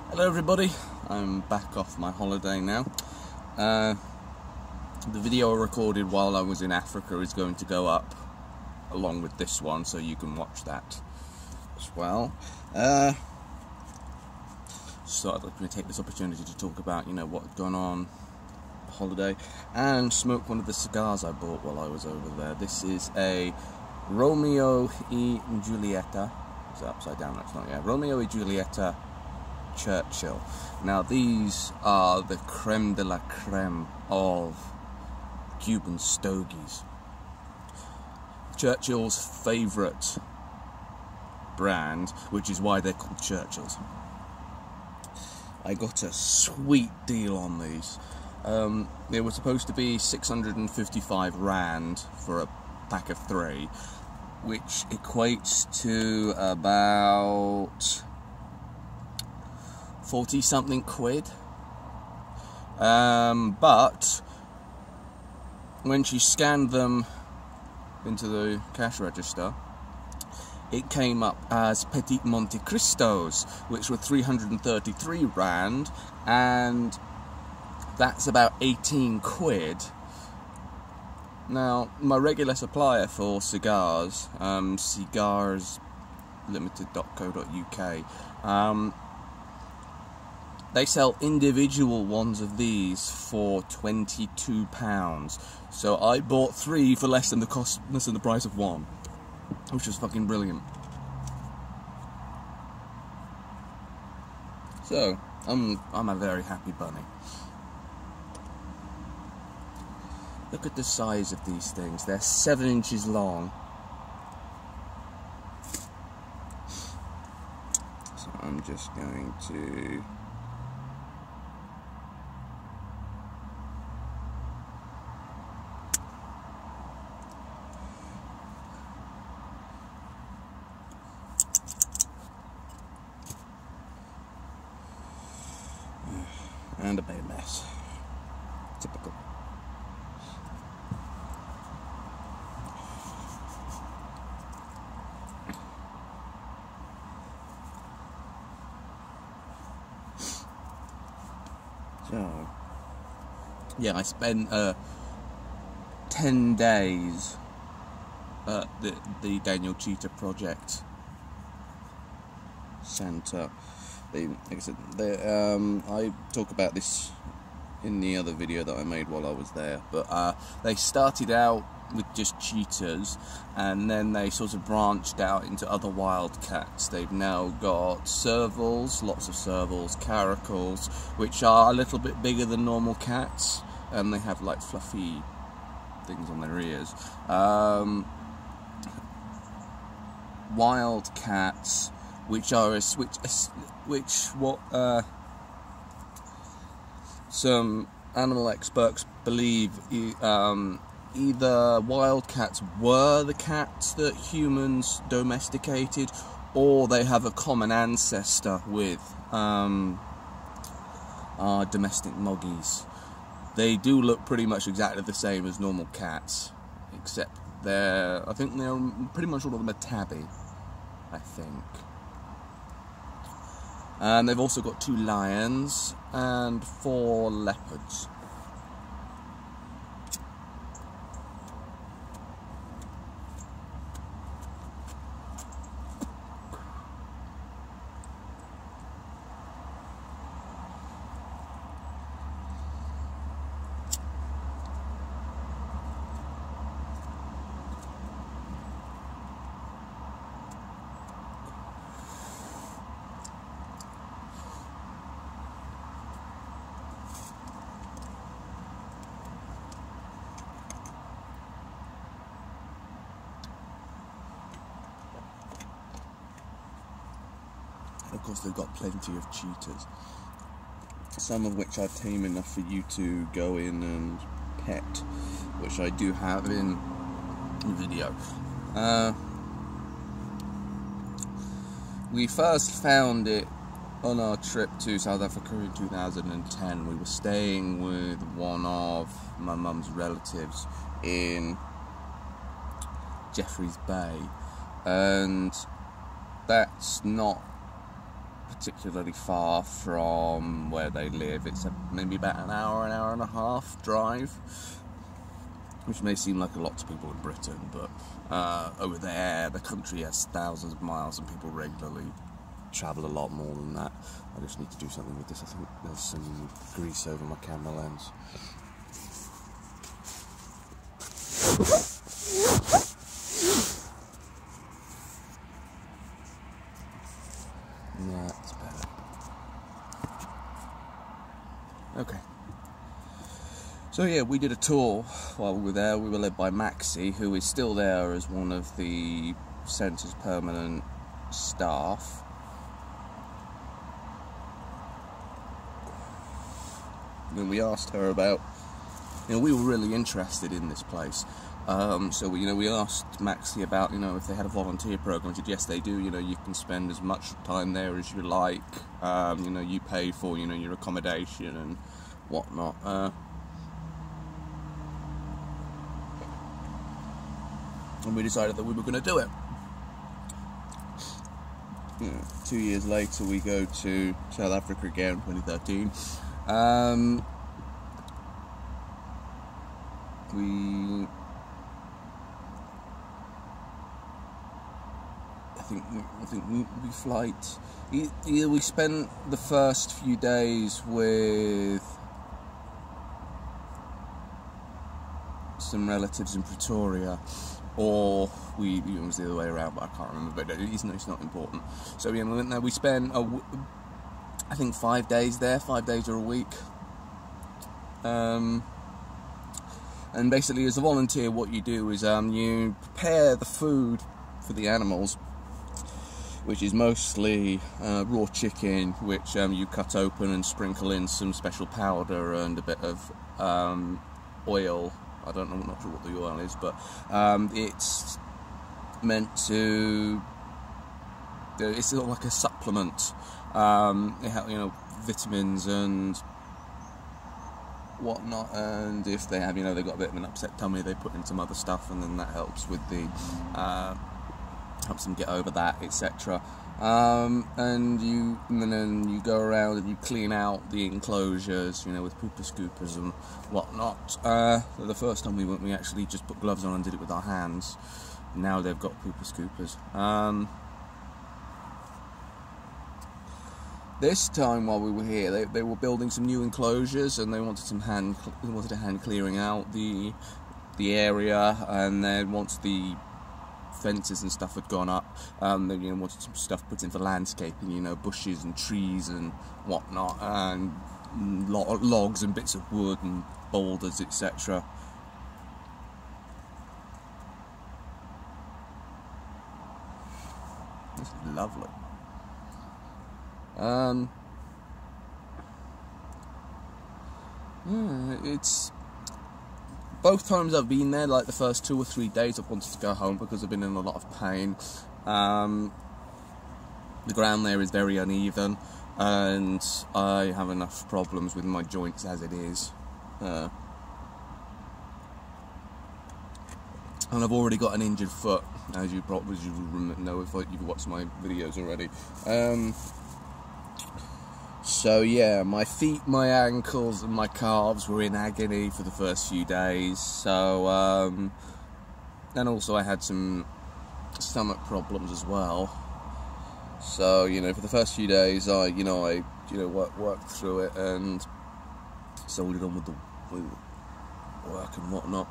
Hello everybody, I'm back off my holiday now. The video I recorded while I was in Africa is going to go up along with this one, so you can watch that as well. So I'd like to take this opportunity to talk about, what's gone on the holiday and smoke one of the cigars I bought while I was over there. This is a Romeo e Giulietta. Is that upside down? That's not, yeah. Romeo e Giulietta Churchill. Now these are the creme de la creme of Cuban stogies. Churchill's favourite brand, which is why they're called Churchills. I got a sweet deal on these. They were supposed to be 655 Rand for a pack of 3, which equates to about 40 something quid. But when she scanned them into the cash register, it came up as Petit Monte Cristos, which were 333 Rand, and that's about 18 quid. Now, my regular supplier for cigars, cigarslimited.co.uk, they sell individual ones of these for £22. So I bought 3 for less than the price of one, which was fucking brilliant. So I'm a very happy bunny. Look at the size of these things. They're 7 inches long. So I'm just going to and a big mess. Typical. So, yeah, I spent 10 days at the Daniel Cheetah Project Centre. Like I said, I talk about this in the other video that I made while I was there, but they started out with just cheetahs, and then they sort of branched out into other wildcats. They've now got servals, lots of servals, caracals, which are a little bit bigger than normal cats, and they have like fluffy things on their ears. Wildcats, which are some animal experts believe either wildcats were the cats that humans domesticated, or they have a common ancestor with our domestic moggies. They do look pretty much exactly the same as normal cats, except I think they're pretty much all of them are tabby, I think. And they've also got 2 lions and 4 leopards. Of course, they've got plenty of cheetahs, some of which are tame enough for you to go in and pet, which I do have in video. We first found it on our trip to South Africa in 2010. We were staying with one of my mum's relatives in Jeffreys Bay, and that's not particularly far from where they live. It's maybe about an hour and a half drive, which may seem like a lot to people in Britain, but over there the country has thousands of miles and people regularly travel a lot more than that. I just need to do something with this. I think there's some grease over my camera lens. Yeah, that's better. Okay. So yeah, we did a tour while we were there. We were led by Maxi, who is still there as one of the centre's permanent staff. And we asked her about, we were really interested in this place. So we asked Maxi about, if they had a volunteer program. She said, yes, they do. You can spend as much time there as you like. You pay for, your accommodation and whatnot. And we decided that we were going to do it. 2 years later, we go to South Africa again, 2013. I think we flight. We spent the first few days with some relatives in Pretoria, or it was the other way around, but I can't remember. But it's not important. So we went there. We spent I think 5 days there, 5 days or a week. And basically, as a volunteer, what you do is you prepare the food for the animals, which is mostly raw chicken, which you cut open and sprinkle in some special powder and a bit of oil. I don't know, I'm not sure what the oil is, but it's meant to. It's sort of like a supplement. It has, vitamins and whatnot, and if they have, they've got a bit of an upset tummy, they put in some other stuff, and then that helps with the helps them get over that, etc. And then you go around and you clean out the enclosures, with pooper scoopers and whatnot. The first time we went, we actually just put gloves on and did it with our hands. Now they've got pooper scoopers. This time while we were here, they were building some new enclosures, and they wanted a hand clearing out the area, and then once the fences and stuff had gone up, they wanted some stuff put in for landscaping, bushes and trees and whatnot, and logs and bits of wood and boulders, etc. This is lovely. It's both times I've been there, like the first 2 or 3 days, I've wanted to go home because I've been in a lot of pain. The ground there is very uneven, and I have enough problems with my joints as it is. And I've already got an injured foot, as you probably know if you've watched my videos already. So yeah, my feet, my ankles and my calves were in agony for the first few days. So and also I had some stomach problems as well. So for the first few days I worked through it and soldiered on with the work and whatnot.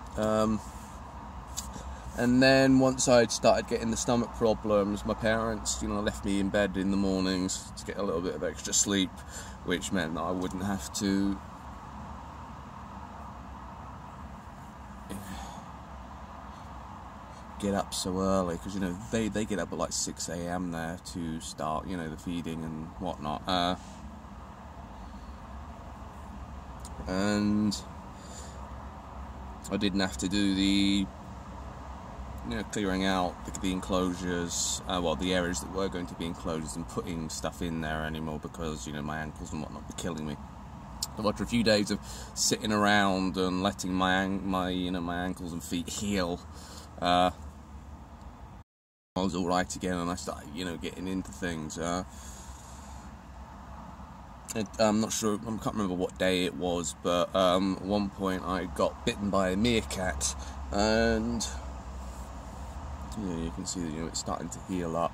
And then once I'd started getting the stomach problems, my parents, left me in bed in the mornings to get a little bit of extra sleep, which meant that I wouldn't have to get up so early, because they get up at like 6 AM there to start the feeding and whatnot, and I didn't have to do the clearing out the enclosures, the areas that were going to be enclosures, and putting stuff in there anymore, because my ankles and whatnot were killing me. So after a few days of sitting around and letting my ankles and feet heal, I was all right again, and I started getting into things. I'm not sure, I can't remember what day it was, but at one point I got bitten by a meerkat, and you can see that it's starting to heal up.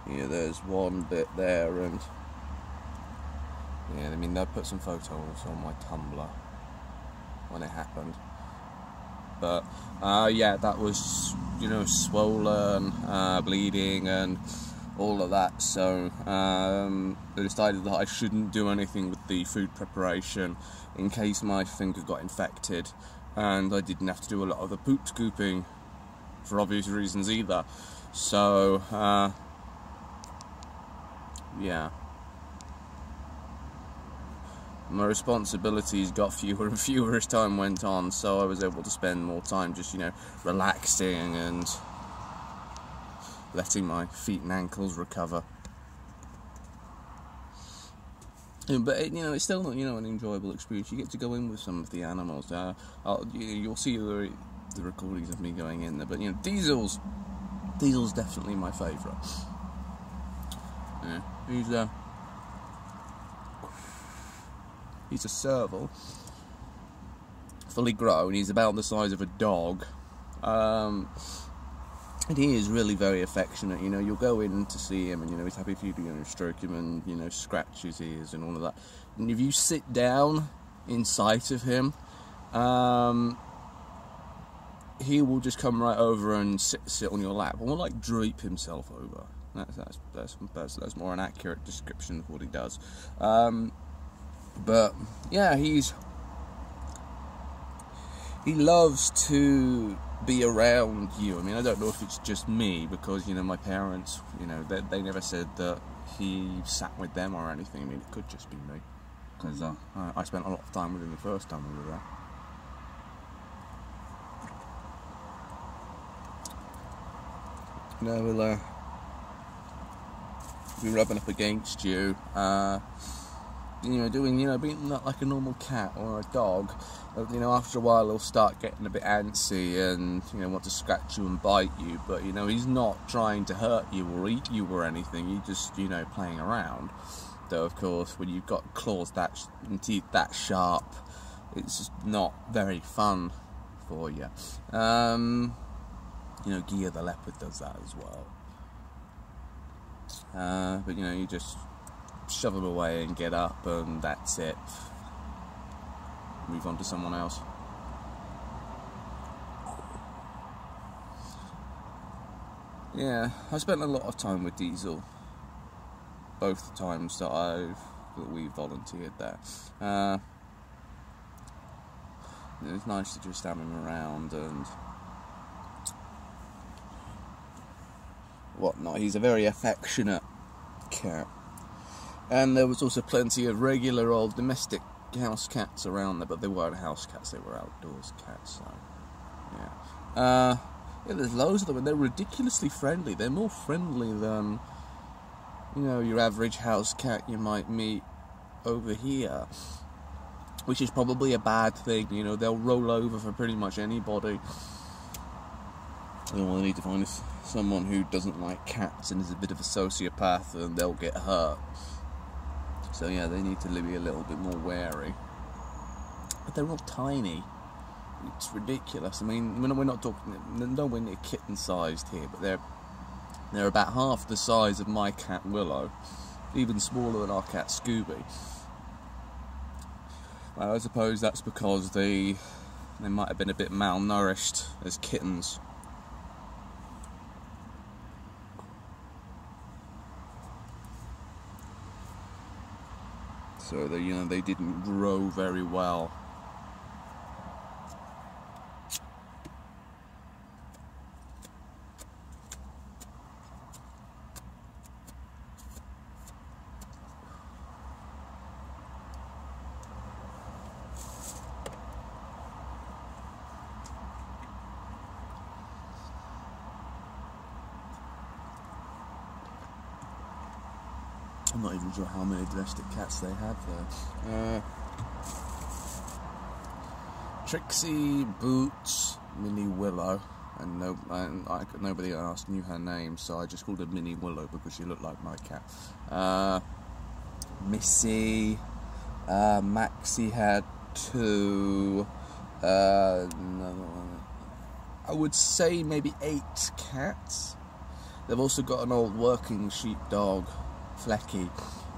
There's one bit there, and I mean, I put some photos on my Tumblr when it happened, but yeah, that was swollen, bleeding, and all of that. So I decided that I shouldn't do anything with the food preparation in case my finger got infected, and I didn't have to do a lot of the poop scooping for obvious reasons either. So yeah, my responsibilities got fewer and fewer as time went on, so I was able to spend more time just relaxing and letting my feet and ankles recover. But it's still not an enjoyable experience. You get to go in with some of the animals. You'll see the recordings of me going in there. But Diesel's definitely my favourite. Yeah, he's a serval, fully grown. He's about the size of a dog. And he is really very affectionate. You'll go in to see him, and he's happy for you to stroke him and scratch his ears and all of that. And if you sit down in sight of him, he will just come right over and sit on your lap, and will like drape himself over. That's more an accurate description of what he does. But yeah, he loves to be around you. I mean, I don't know if it's just me, because my parents, they never said that he sat with them or anything. I mean, it could just be me, because I spent a lot of time with him the first time we were there. We'll be rubbing up against you, being not like a normal cat or a dog. After a while he'll start getting a bit antsy and want to scratch you and bite you, but he's not trying to hurt you or eat you or anything. He's just playing around. Though of course, when you've got claws and teeth that sharp, it's just not very fun for you. Gia the leopard does that as well. But you just shove them away and get up, and that's it. Move on to someone else. Yeah, I spent a lot of time with Diesel, both times that we volunteered there. It's nice to just have him around and whatnot. He's a very affectionate cat. And there was also plenty of regular old domestic house cats around there, but they weren't house cats, they were outdoors cats, so yeah. There's loads of them, and they're ridiculously friendly. They're more friendly than your average house cat you might meet over here, which is probably a bad thing. They'll roll over for pretty much anybody. They need to find someone who doesn't like cats and is a bit of a sociopath, and they'll get hurt. So yeah, they need to be a little bit more wary. But they're all tiny. It's ridiculous. I mean, we're not talking, they're nowhere near kitten-sized here, but they're about half the size of my cat Willow, even smaller than our cat Scooby. Well, I suppose that's because they might have been a bit malnourished as kittens. So they didn't grow very well. I'm not even sure how many domestic cats they have there. Trixie, Boots, Minnie Willow, and nobody asked knew her name, so I just called her Minnie Willow because she looked like my cat. Missy, Maxie had 2, another one. I would say maybe 8 cats. They've also got an old working sheepdog, Flecky.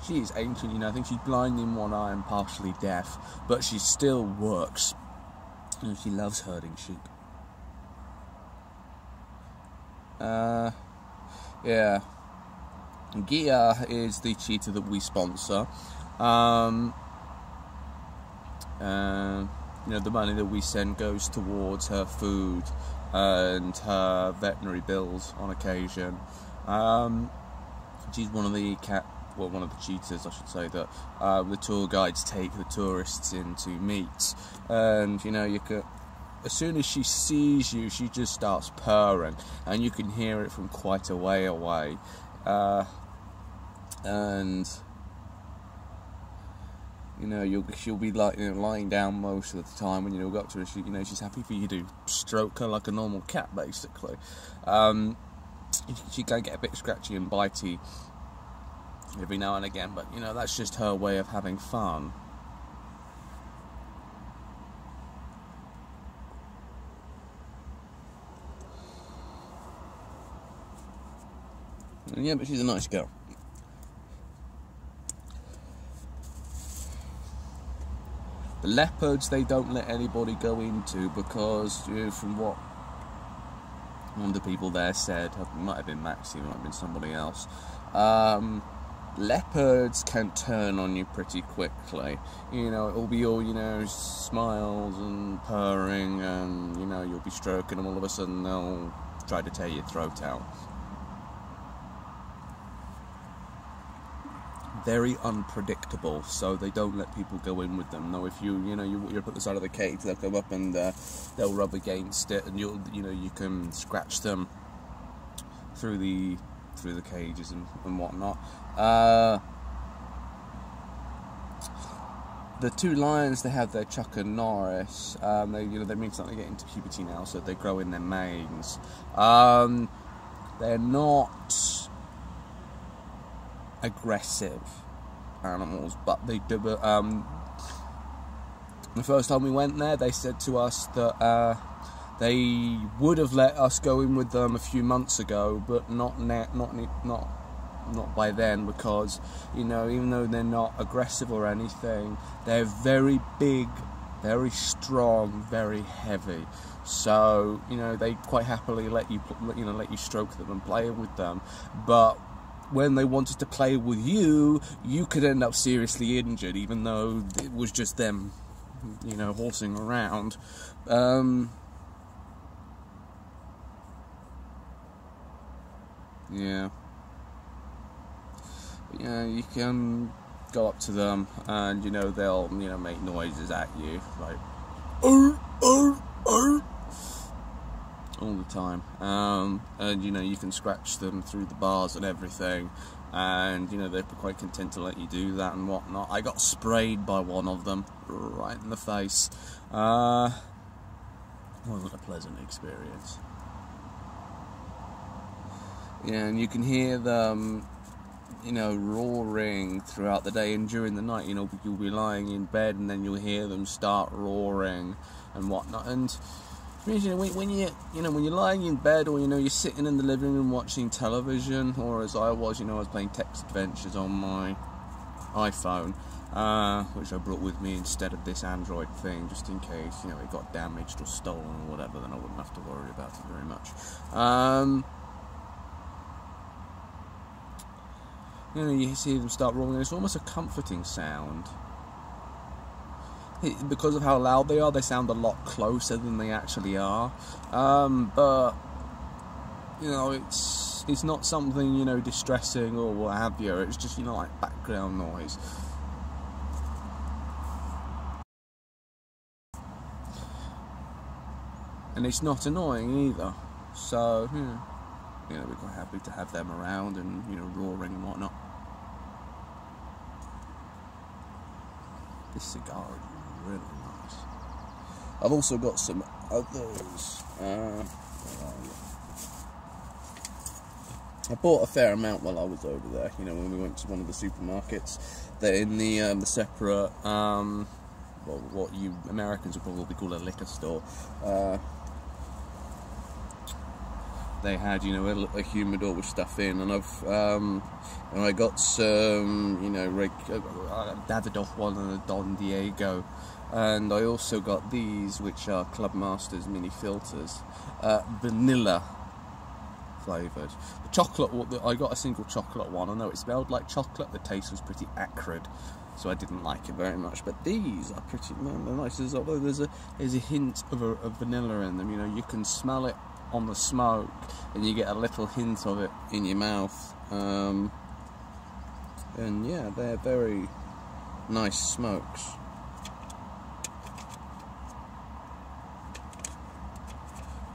She is ancient, you know, I think she's blind in one eye and partially deaf, but she still works. You know, she loves herding sheep. Yeah. Gia is the cheetah that we sponsor. You know, the money that we send goes towards her food and her veterinary bills on occasion. She's one of the one of the cheetahs, I should say, that the tour guides take the tourists in to meet. And you know, you could, as soon as she sees you, she just starts purring, and you can hear it from quite a way away. And you know, she'll be like, you know, lying down most of the time when you go up to her. You know, she's happy for you to stroke her like a normal cat, basically. She can get a bit scratchy and bitey every now and again, but you know, that's just her way of having fun. And yeah, but she's a nice girl. The leopards, they don't let anybody go into because, you know, from what one of the people there said, it might have been Maxie, it might have been somebody else, leopards can turn on you pretty quickly. You know, it'll be all, you know, smiles and purring, and, you know, you'll be stroking them, all of a sudden they'll try to tear your throat out. Very unpredictable, so they don't let people go in with them. Now, if you're put the side of the cage, they'll come up and they'll rub against it, and you can scratch them through the cages and whatnot. The 2 lions, they have their Chuck and Norris. They mean something, they get into puberty now, so they grow in their manes. They're not aggressive animals, but they do. The first time we went there, they said to us that they would have let us go in with them a few months ago, but not by then, because, you know, even though they're not aggressive or anything, they're very big, very strong, very heavy. So, you know, they quite happily let you stroke them and play with them, but when they wanted to play with you, you could end up seriously injured, even though it was just them, you know, horsing around. Yeah. But, yeah, you can go up to them, and, you know, they'll, you know, make noises at you, like, all the time, and you know, you can scratch them through the bars and everything, and you know, they're quite content to let you do that and whatnot. I got sprayed by one of them right in the face. Wasn't a pleasant experience. Yeah, and you can hear them, you know, roaring throughout the day, and during the night, you know, you'll be lying in bed and then you'll hear them start roaring and whatnot. And you know, when you're lying in bed, or, you know, you're sitting in the living room watching television, or as I was, you know, I was playing Text Adventures on my iPhone, which I brought with me instead of this Android thing, just in case, you know, it got damaged or stolen or whatever, then I wouldn't have to worry about it very much. You know, you see them start roaring, and it's almost a comforting sound. Because of how loud they are, they sound a lot closer than they actually are. But you know, it's not something, you know, distressing or what have you. It's just, you know, like background noise. And it's not annoying either. So, you know, we're quite happy to have them around and, you know, roaring and whatnot. This cigar is really nice. I've also got some others. I bought a fair amount while I was over there. You know, when we went to one of the supermarkets, they're in the separate, well, what you Americans would probably call a liquor store. They had, you know, a humidor with stuff in, and and I got some, you know, Davidoff one and a Don Diego, and I also got these, which are Club Masters mini filters, vanilla flavoured. The chocolate, I got a single chocolate one. I know it smelled like chocolate. The taste was pretty acrid, so I didn't like it very much. But these are pretty nice. There's a hint of vanilla in them. You know, you can smell it on the smoke, and you get a little hint of it in your mouth. And yeah, they're very nice smokes.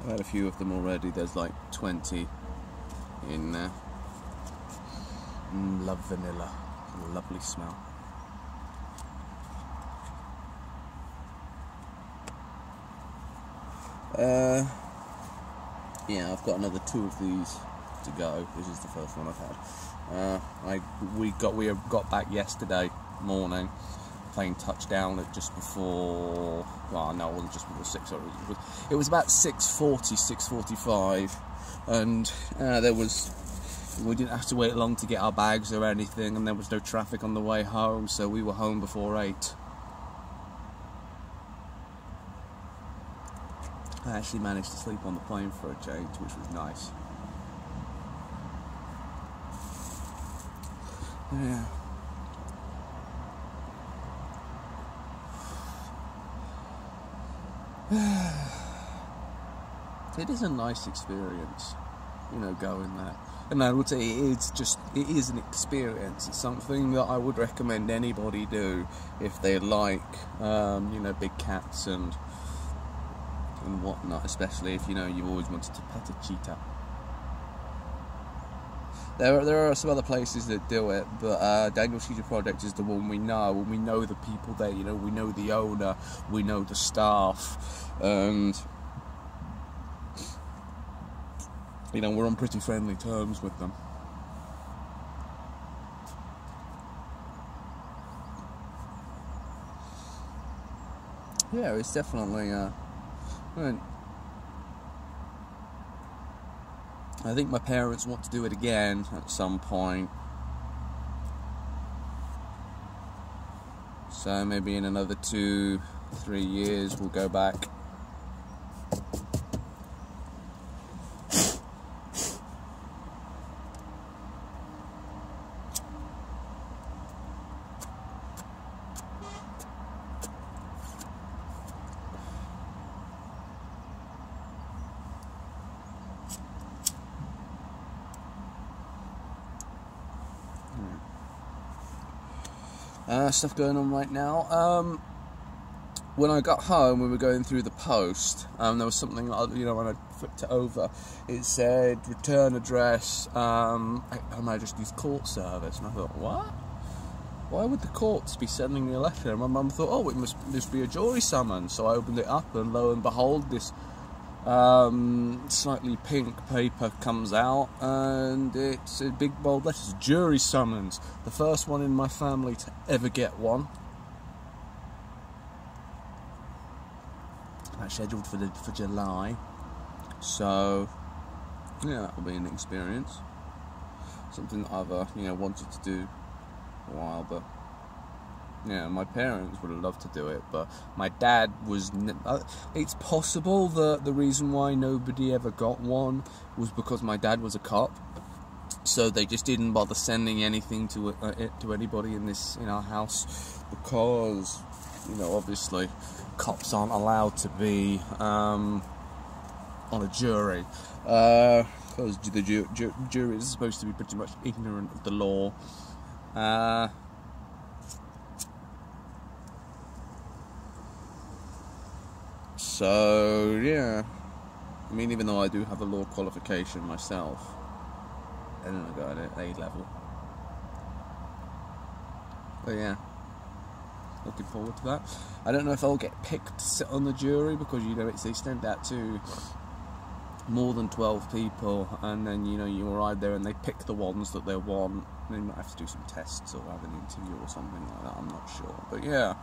I've had a few of them already. There's like 20 in there. Love vanilla. Lovely smell. Yeah, I've got another 2 of these to go. This is the first one I've had. We got back yesterday morning, playing touchdown at just before. Well, no, it wasn't just before 6. It was about 6:40, 6:45, and we didn't have to wait long to get our bags or anything, and there was no traffic on the way home, so we were home before 8. I actually managed to sleep on the plane for a change, which was nice. Yeah. It is a nice experience, you know, going there. And I would say it is an experience. It's something that I would recommend anybody do if they like, you know, big cats and whatnot, especially if, you know, you've always wanted to pet a cheetah. There are some other places that do it, but Daniel's Cheetah Project is the one we know, and we know the people there. You know, we know the owner, we know the staff, and you know, we're on pretty friendly terms with them. Yeah, it's definitely I think my parents want to do it again at some point. So maybe in another 2-3 years we'll go back. Stuff going on right now. When I got home, we were going through the post. There was something, you know, when I flipped it over, it said return address, Her Majesty's Court Service, and I thought, what? Why would the courts be sending me a letter? And my mum thought, oh, it must be a jury summons. So I opened it up, and lo and behold, this slightly pink paper comes out, and it's a big bold letters, jury summons. The first one in my family to ever get one. That's scheduled for July, so yeah, that will be an experience. Something that I've you know, wanted to do for a while, but yeah, my parents would have loved to do it, but my dad was. It's possible that the reason why nobody ever got one was because my dad was a cop, so they just didn't bother sending anything to anybody in our house, because, you know, obviously cops aren't allowed to be on a jury, because the jury is supposed to be pretty much ignorant of the law. So yeah, I mean, even though I do have a law qualification myself, and then I got it at A level. But yeah, looking forward to that. I don't know if I'll get picked to sit on the jury, because, you know, they send out to more than 12 people, and then you arrive there and they pick the ones that they want. They might have to do some tests or have an interview or something like that, I'm not sure, but yeah.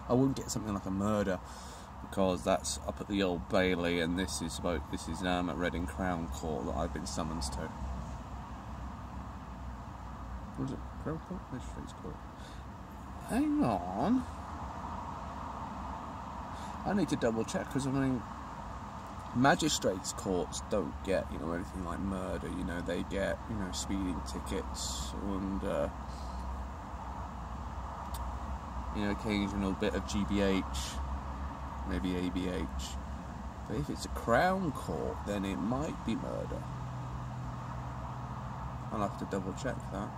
I wouldn't get something like a murder, because that's up at the Old Bailey, and this is at Reading Crown Court that I've been summoned to. Was it Crown Court? Magistrates Court. Hang on. I need to double check, because magistrates courts don't get anything like murder. They get speeding tickets and occasional bit of GBH, maybe ABH. But if it's a Crown Court, then it might be murder. I'll have to double check that.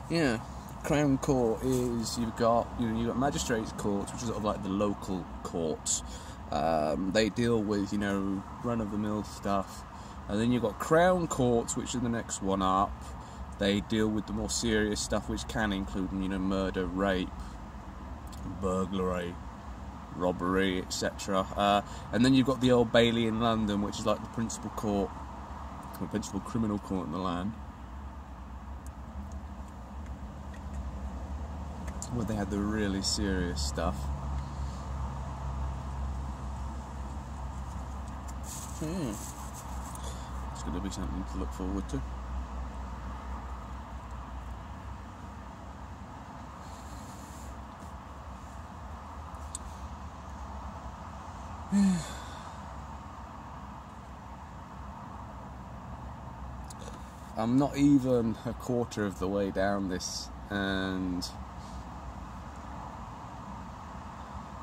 Yeah, Crown Court is you've got magistrates courts, which is sort of like the local courts. They deal with run-of-the-mill stuff, and then you've got Crown Courts, which are the next one up. They deal with the more serious stuff, which can include murder, rape, burglary, robbery, etc. And then you've got the Old Bailey in London, which is like the principal court, the principal criminal court in the land, where they had the really serious stuff. It's going to be something to look forward to. I'm not even a quarter of the way down this, and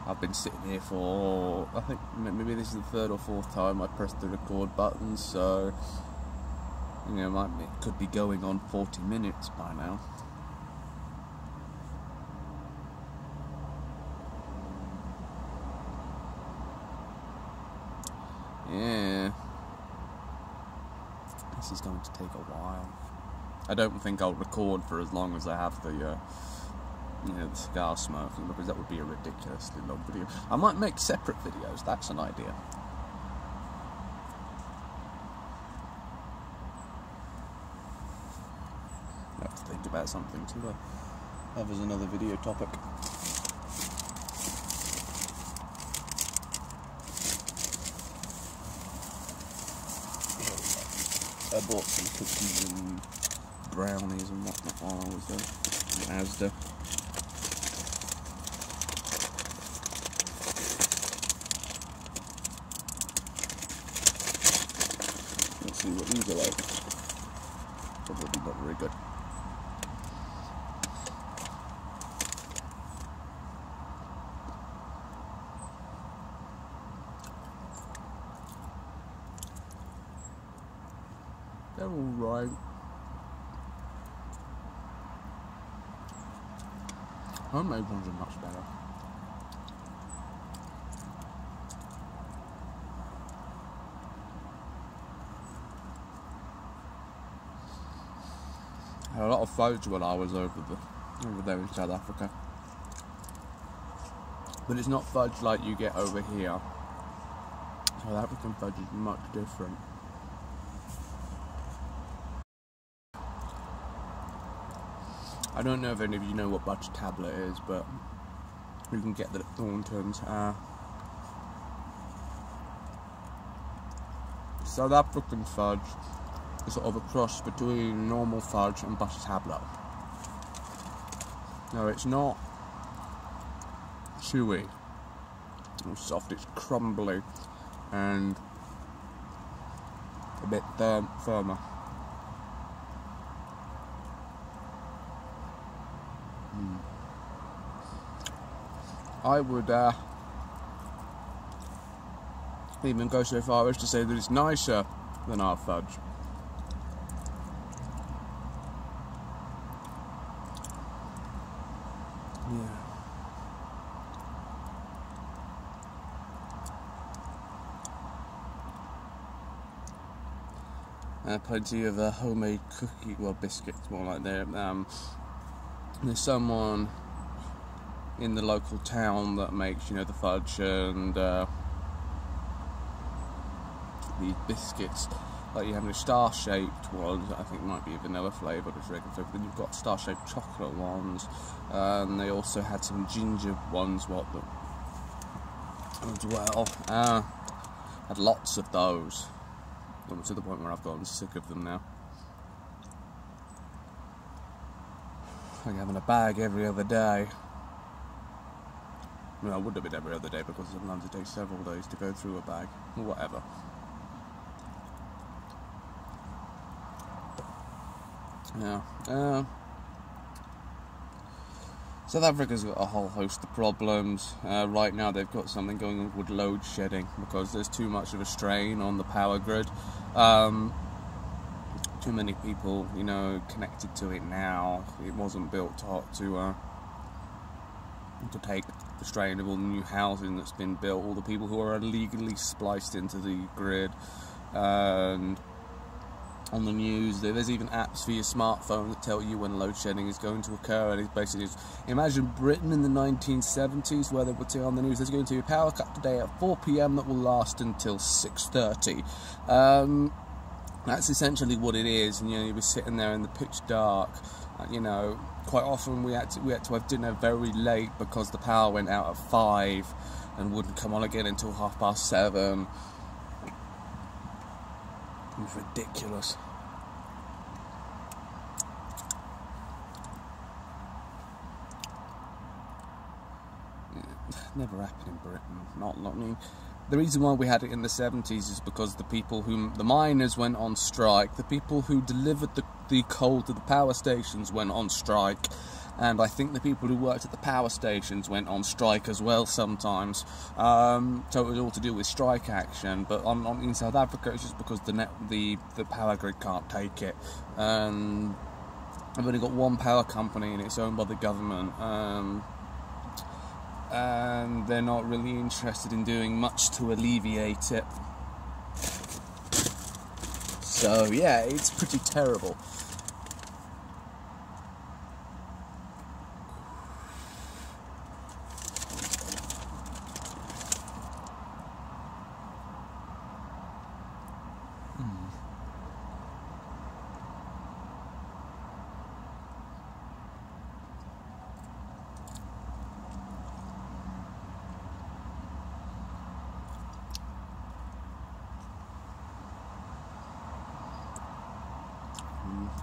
I've been sitting here for, I think maybe this is the third or fourth time I pressed the record button, so it could be going on 40 minutes by now. Yeah, this is going to take a while. I don't think I'll record for as long as I have the cigar smoking, because that would be a ridiculously long video. I might make separate videos, that's an idea. I have to think about something to have as another video topic. I bought some cookies and brownies and whatnot while I was there in Asda. Let's see what these are like. Probably not very good. They're alright. Homemade ones are much better. I had a lot of fudge when I was over there in South Africa. But it's not fudge like you get over here. South African fudge is much different. I don't know if any of you know what butter tablet is, but you can get that at Thornton's. South African fudge is sort of a cross between normal fudge and butter tablet. No, it's not chewy or soft, it's crumbly and a bit firmer. I would even go so far as to say that it's nicer than our fudge. Yeah. Plenty of homemade biscuits, more like that. There's someone in the local town that makes, you know, the fudge and the biscuits. Like, you have the star-shaped ones that I think might be a vanilla flavour, but it's regular flavour. Then you've got star-shaped chocolate ones, and they also had some ginger ones, as well. Had lots of those. I'm to the point where I've gotten sick of them now. Like having a bag every other day. I mean, I would have been every other day because sometimes it takes several days to go through a bag, or whatever. Yeah. South Africa's got a whole host of problems. Right now they've got something going on with load shedding because there's too much of a strain on the power grid. Too many people, you know, connected to it now. It wasn't built to take the strain of all the new housing that's been built, all the people who are illegally spliced into the grid. And on the news, there's even apps for your smartphone that tell you when load shedding is going to occur, and it's basically just, imagine Britain in the 1970s where they would say on the news there's going to be a power cut today at 4 PM that will last until 6:30. That's essentially what it is, and you know, you were sitting there in the pitch dark. You know, quite often we had to have dinner very late because the power went out at 5 and wouldn't come on again until 7:30. It was ridiculous. Never happened in Britain. Not I mean, the reason why we had it in the 70s is because the people the miners went on strike, the people who delivered the coal to the power stations went on strike, and I think the people who worked at the power stations went on strike as well sometimes. So it was all to do with strike action. But in South Africa, it's just because the power grid can't take it. I've only got one power company, and it's owned by the government. And they're not really interested in doing much to alleviate it. So yeah, it's pretty terrible.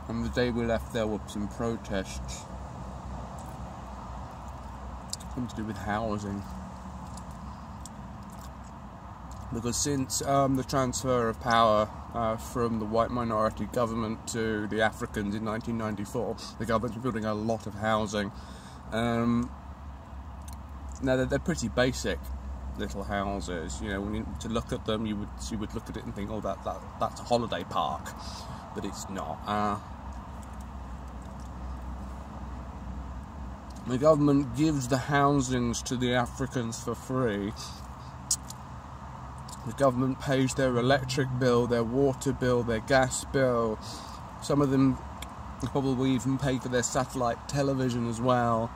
And the day we left, there were some protests, something to do with housing. Because since the transfer of power from the white minority government to the Africans in 1994, the government's been building a lot of housing. Now they're pretty basic little houses. You know, to look at them, you would look at it and think, oh, that's a holiday park, but it's not. The government gives the housings to the Africans for free. The government pays their electric bill, their water bill, their gas bill. Some of them probably even pay for their satellite television as well.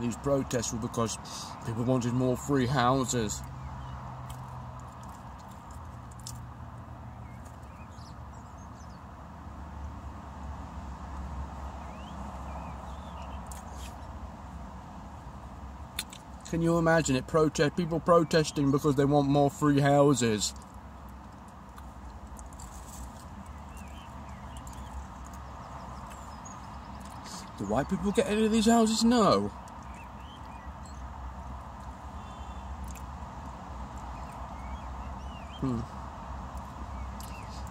These protests were because people wanted more free houses. Can you imagine it? People protesting because they want more free houses. Do white people get any of these houses? No.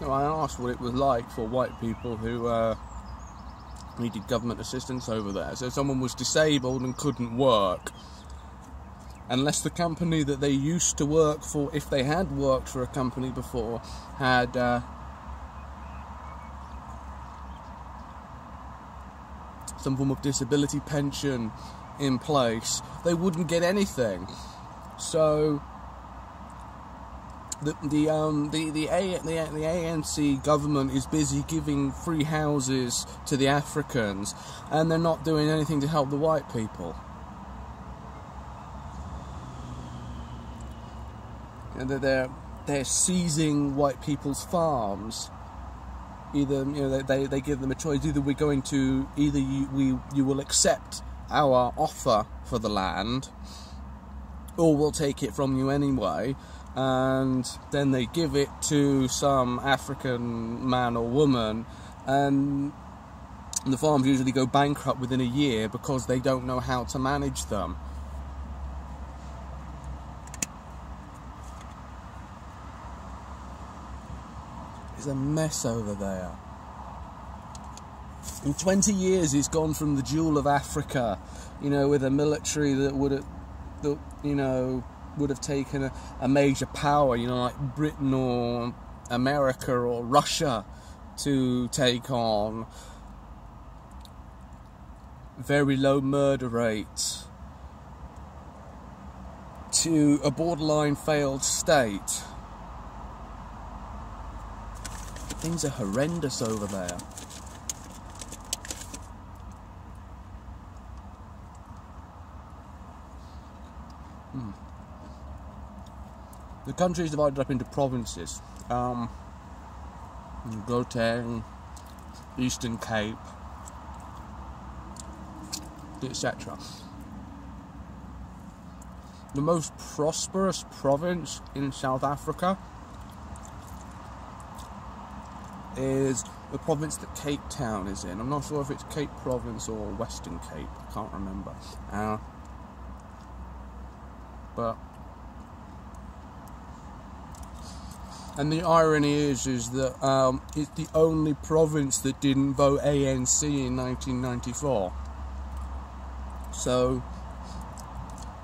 No, I asked what it was like for white people who needed government assistance over there. So someone was disabled and couldn't work. Unless the company that they used to work for, if they had worked for a company before, had some form of disability pension in place, they wouldn't get anything. So the ANC government is busy giving free houses to the Africans, and they're not doing anything to help the white people. And they're seizing white people's farms. Either they give them a choice. Either we're going to you will accept our offer for the land, or we'll take it from you anyway. And then they give it to some African man or woman, and the farms usually go bankrupt within a year because they don't know how to manage them. It's a mess over there. In 20 years, it's gone from the jewel of Africa, with a military that would have taken a major power, like Britain or America or Russia, to take on. Very low murder rates, to a borderline failed state. Things are horrendous over there. The country is divided up into provinces. Gauteng, Eastern Cape, etc. The most prosperous province in South Africa is the province that Cape Town is in. I'm not sure if it's Cape Province or Western Cape, I can't remember. And the irony is that it's the only province that didn't vote ANC in 1994. So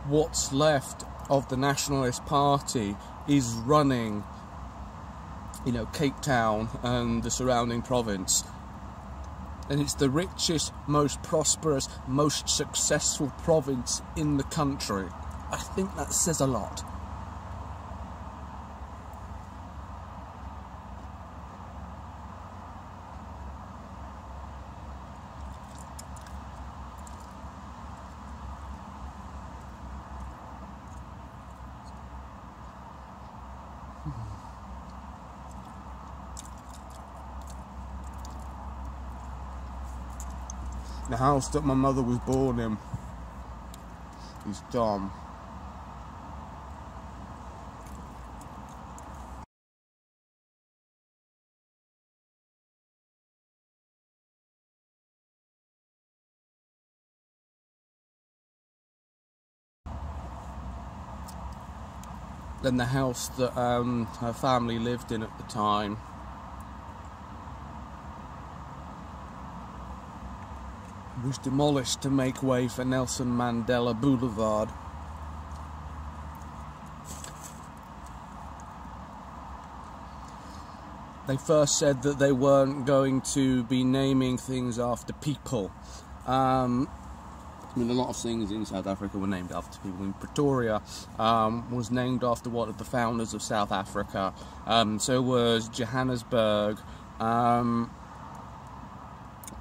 what's left of the Nationalist Party is running Cape Town and the surrounding province. And it's the richest, most prosperous, most successful province in the country. I think that says a lot. The house that my mother was born in is gone. Then the house that her family lived in at the time was demolished to make way for Nelson Mandela Boulevard. They first said that they weren't going to be naming things after people. A lot of things in South Africa were named after people. In Pretoria was named after one of the founders of South Africa. So was Johannesburg.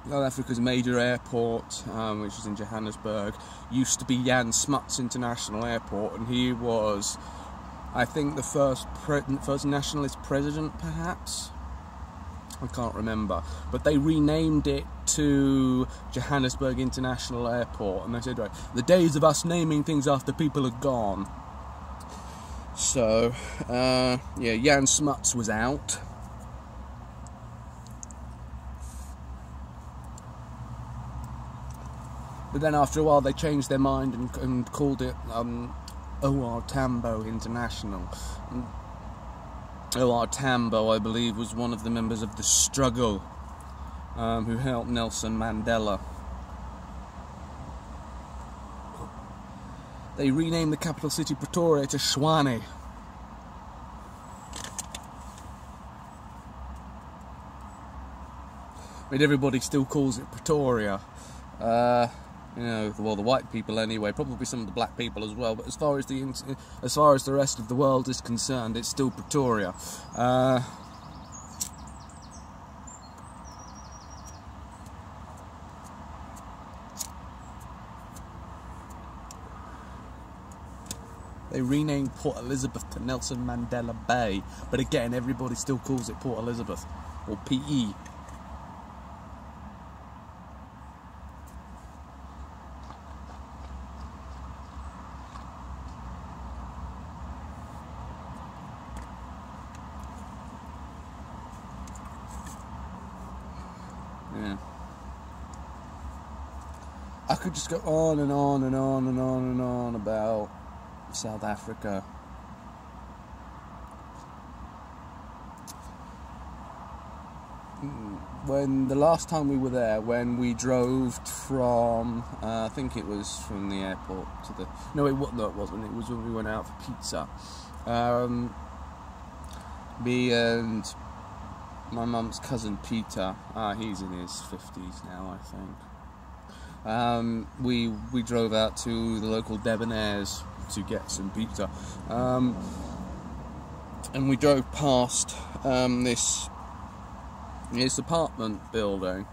South Africa's major airport, which is in Johannesburg, used to be Jan Smuts International Airport, and he was, I think, the first nationalist president, perhaps? I can't remember. But they renamed it to Johannesburg International Airport, and they said, right, the days of us naming things after people are gone. So, Jan Smuts was out. But then after a while they changed their mind and called it O.R. Tambo International. And O.R. Tambo, I believe, was one of the members of the struggle who helped Nelson Mandela. They renamed the capital city Pretoria to Tshwane. But everybody still calls it Pretoria. You know, well, the white people anyway, probably some of the black people as well. But as far as the rest of the world is concerned, it's still Pretoria. They renamed Port Elizabeth to Nelson Mandela Bay, but again, everybody still calls it Port Elizabeth, or PE. Yeah. I could just go on and on and on and on and on about South Africa. When the last time we were there, when we drove from, I think it was from the airport to the, no it wasn't, it was when we went out for pizza. Me and my mum's cousin Peter, he's in his 50s now, I think. We drove out to the local Debonairs to get some pizza, and we drove past this apartment building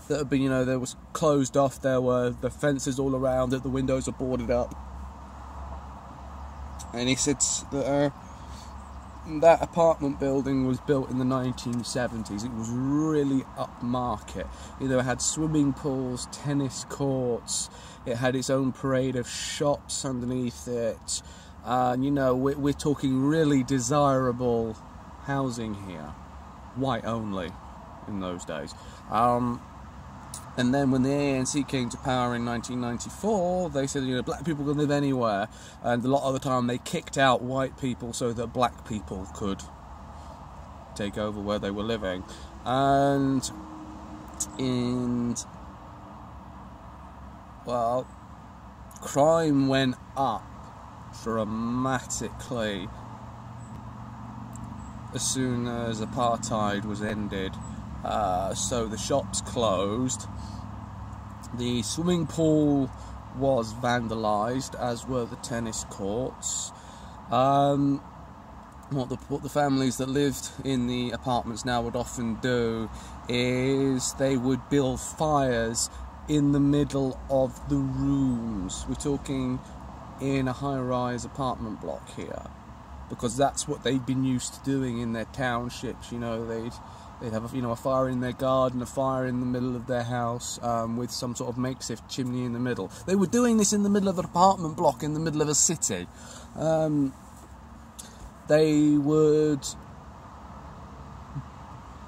that had been, you know, there was closed off. There were the fences all around it, the windows are boarded up, and he said that that apartment building was built in the 1970s. It was really upmarket. It had swimming pools, tennis courts, it had its own parade of shops underneath it, and you know, we're talking really desirable housing here, white only in those days. And then when the ANC came to power in 1994, they said, you know, black people can live anywhere, and a lot of the time they kicked out white people so that black people could take over where they were living. And well, crime went up dramatically as soon as apartheid was ended. So the shops closed, the swimming pool was vandalised, as were the tennis courts. What the families that lived in the apartments now would often do is they would build fires in the middle of the rooms. We're talking in a high-rise apartment block here, because that's what they'd been used to doing in their townships. You know, they'd have a fire in their garden, a fire in the middle of their house, with some sort of makeshift chimney in the middle. They were doing this in the middle of an apartment block in the middle of a city. They would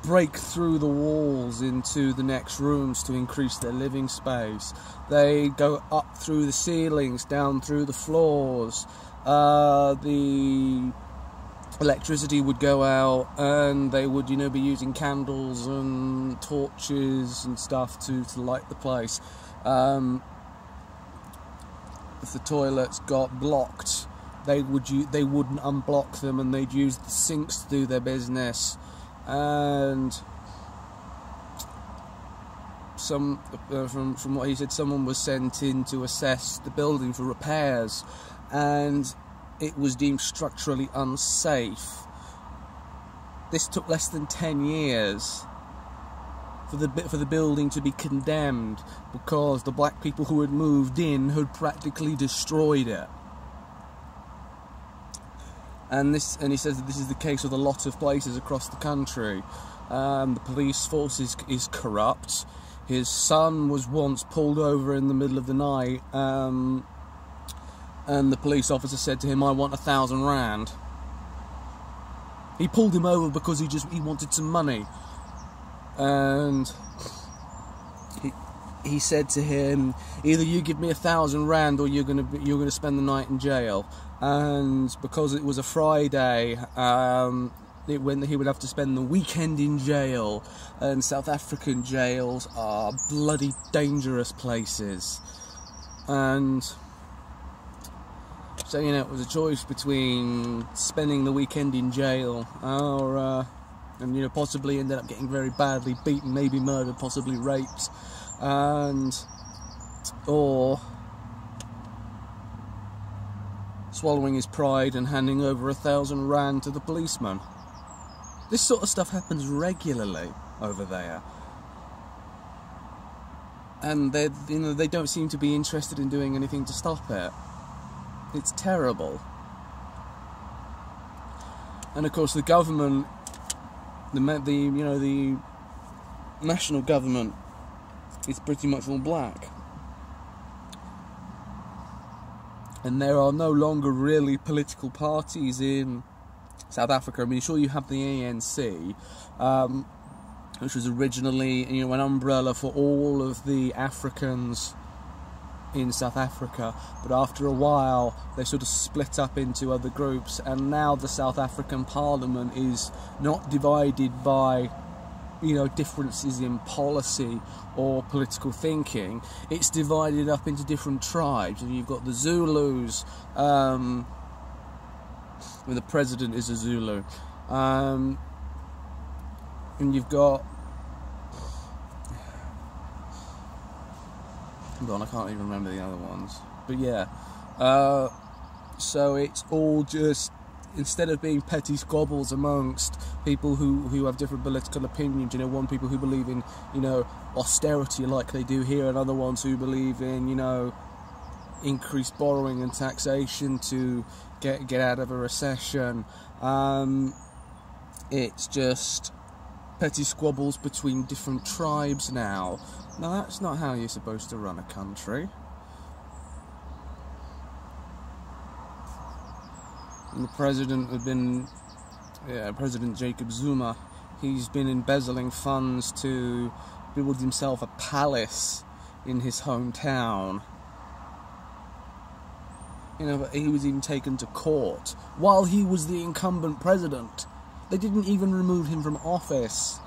break through the walls into the next rooms to increase their living space. They go up through the ceilings, down through the floors. The electricity would go out, and they would, you know, be using candles and torches and stuff to light the place. If the toilets got blocked, they wouldn't unblock them, and they'd use the sinks to do their business. And from what he said, someone was sent in to assess the building for repairs, and it was deemed structurally unsafe. This took less than 10 years for the building to be condemned, because the black people who had moved in had practically destroyed it. And he says that this is the case with a lot of places across the country. The police force is corrupt. His son was once pulled over in the middle of the night, and the police officer said to him, "I want 1,000 rand." He pulled him over because he wanted some money, and he said to him, "Either you give me 1,000 rand, or you're gonna spend the night in jail." And because it was a Friday, he would have to spend the weekend in jail. And South African jails are bloody dangerous places. And so, you know, it was a choice between spending the weekend in jail and, you know, possibly ended up getting very badly beaten, maybe murdered, possibly raped, or swallowing his pride and handing over 1,000 rand to the policeman. This sort of stuff happens regularly over there, and they don't seem to be interested in doing anything to stop it. It's terrible. And of course, the government, the national government, is pretty much all black. And there are no longer really political parties in South Africa. I mean, sure, you have the ANC, which was originally, an umbrella for all of the Africans in South Africa, but after a while they sort of split up into other groups, and now the South African Parliament is not divided by differences in policy or political thinking. It's divided up into different tribes, and you've got the Zulus, where the president is a Zulu, and you've got, I can't even remember the other ones, but yeah, so it's all just, instead of being petty squabbles amongst people who have different political opinions, one people who believe in, austerity like they do here, and other ones who believe in, increased borrowing and taxation to get out of a recession. It's just petty squabbles between different tribes now. Now, that's not how you're supposed to run a country. And the president President Jacob Zuma, he's been embezzling funds to build himself a palace in his hometown. But he was even taken to court while he was the incumbent president. They didn't even remove him from office.